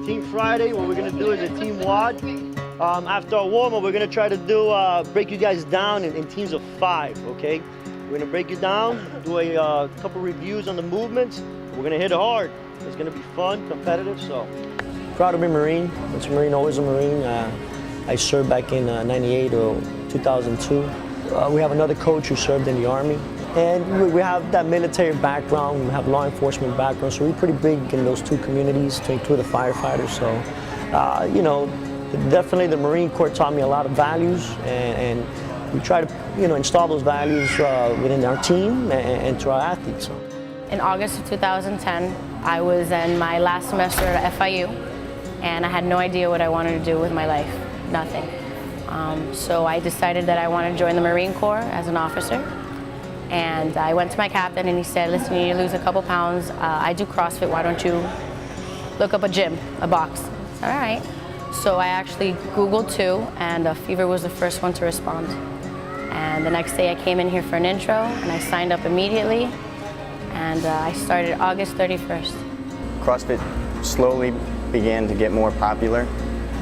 Team Friday, what we're gonna do is a team WOD. After our warm-up, we're gonna try to do break you guys down in teams of 5, okay? We're gonna break you down, do a couple reviews on the movements. We're gonna hit it hard. It's gonna be fun, competitive, so. Proud to be Marine. Once a Marine, always a Marine. I served back in 98 or 2002. We have another coach who served in the Army. And we have that military background, we have law enforcement background, so we're pretty big in those two communities to include the firefighters. So, you know, definitely the Marine Corps taught me a lot of values, and we try to, you know, install those values within our team and to our athletes. In August of 2010, I was in my last semester at FIU, and I had no idea what I wanted to do with my life, nothing. So I decided that I wanted to join the Marine Corps as an officer. And I went to my captain and he said, listen, you need to lose a couple pounds. I do CrossFit, why don't you look up a gym, a box? I said, all right. So I actually Googled too, and Fever was the first one to respond. And the next day I came in here for an intro and I signed up immediately. And I started August 31st. CrossFit slowly began to get more popular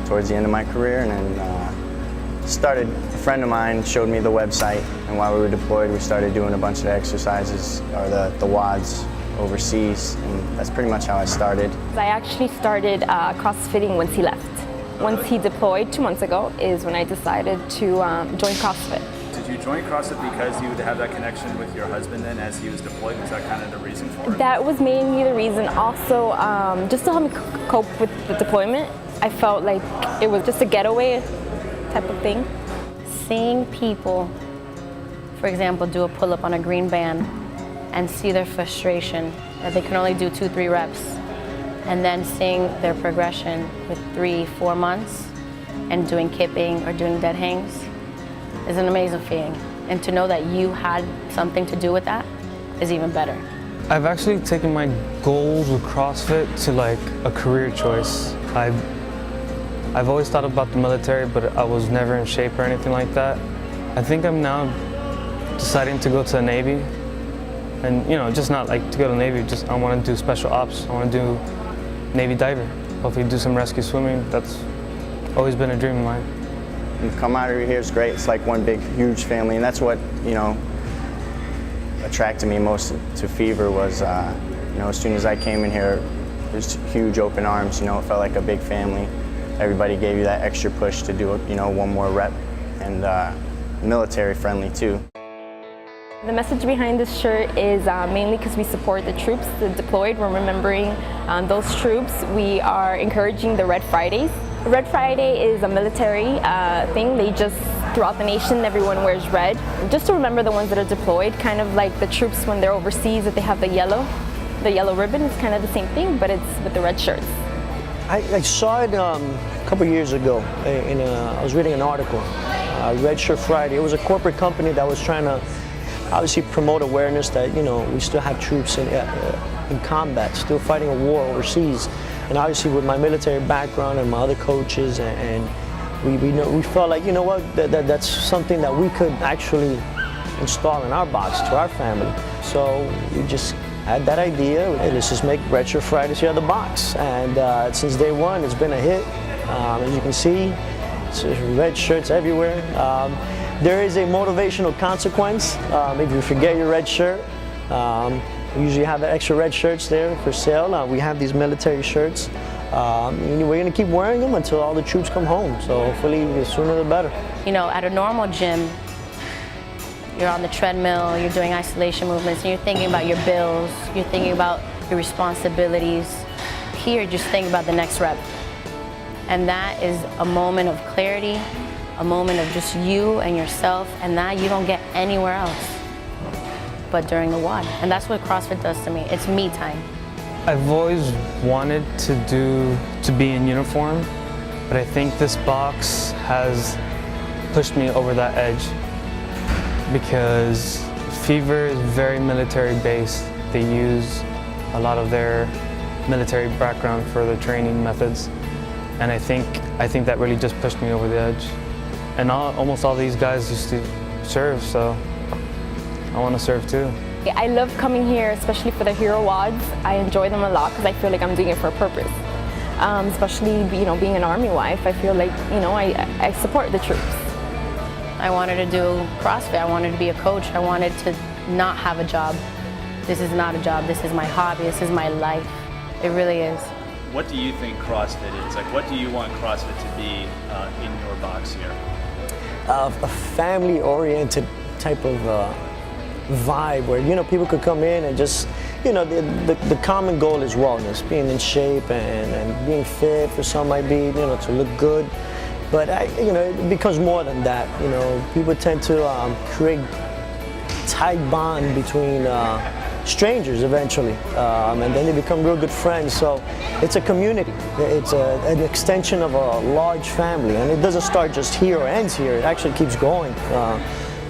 towards the end of my career, and then a friend of mine showed me the website, and while we were deployed we started doing a bunch of exercises, or the WODs overseas, and that's pretty much how I started. I actually started CrossFitting once he left. Once he deployed 2 months ago is when I decided to join CrossFit. Did you join CrossFit because you would have that connection with your husband then as he was deployed? Was that kind of the reason for it? That was mainly the reason. Also, just to help me cope with the deployment, I felt like it was just a getaway type of thing. Seeing people, for example, do a pull-up on a green band and see their frustration that they can only do 2-3 reps, and then seeing their progression with 3-4 months and doing kipping or doing dead hangs is an amazing feeling. And to know that you had something to do with that is even better. I've actually taken my goals with CrossFit to like a career choice. I've always thought about the military, but I was never in shape or anything like that. I think I'm now deciding to go to the Navy, and you know, just not like to go to the Navy, just I want to do special ops. I want to do Navy diver, hopefully do some rescue swimming. That's always been a dream of mine. And camaraderie here is great. It's like one big, huge family, and that's what, you know, attracted me most to Fever was, you know, as soon as I came in here, there's huge open arms. You know, it felt like a big family. Everybody gave you that extra push to do, you know, one more rep, and military friendly too. The message behind this shirt is mainly because we support the troops, the deployed. We're remembering those troops. We are encouraging the Red Fridays. Red Friday is a military thing. They just, throughout the nation, everyone wears red. Just to remember the ones that are deployed, kind of like the troops when they're overseas, that they have the yellow ribbon. It's kind of the same thing, but it's with the red shirts. I saw it a couple years ago. I was reading an article, Red Shirt Friday. It was a corporate company that was trying to obviously promote awareness that, you know, we still have troops in combat, still fighting a war overseas. And obviously with my military background and my other coaches, and we felt like, you know what, that's something that we could actually install in our box to our family. So we just had that idea, hey, let's just make Red Shirt Fridays here at the box. And since day one, it's been a hit. As you can see, it's red shirts everywhere. There is a motivational consequence if you forget your red shirt. We usually have extra red shirts there for sale. We have these military shirts. We're going to keep wearing them until all the troops come home. So hopefully, the sooner the better. You know, at a normal gym, you're on the treadmill, you're doing isolation movements, and you're thinking about your bills, you're thinking about your responsibilities. Here, just think about the next rep. And that is a moment of clarity, a moment of just you and yourself, and that you don't get anywhere else but during the WOD. And that's what CrossFit does to me. It's me time. I've always wanted to be in uniform, but I think this box has pushed me over that edge, because Fever is very military based. They use a lot of their military background for their training methods, and I think that really just pushed me over the edge. And almost all these guys used to serve, so I want to serve too. I love coming here, especially for the Hero WODs. I enjoy them a lot because I feel like I'm doing it for a purpose. especially being an Army wife. I feel like I support the troops. I wanted to do CrossFit. I wanted to be a coach. I wanted to not have a job. This is not a job. This is my hobby. This is my life. It really is. What do you think CrossFit is? Like, what do you want CrossFit to be in your box here? A family-oriented type of vibe where people could come in and just the common goal is wellness, being in shape and being fit. For some might be to look good, but it becomes more than that. People tend to create tight bond between strangers eventually, and then they become real good friends. So it's a community. It's an extension of a large family, and it doesn't start just here or ends here. It actually keeps going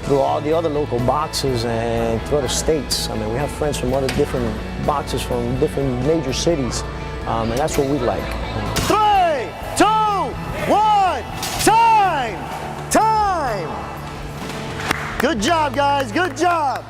through all the other local boxes and through other states. I mean, we have friends from other different boxes from different major cities, and that's what we like. 3, 2, 1, time! Time! Good job, guys. Good job.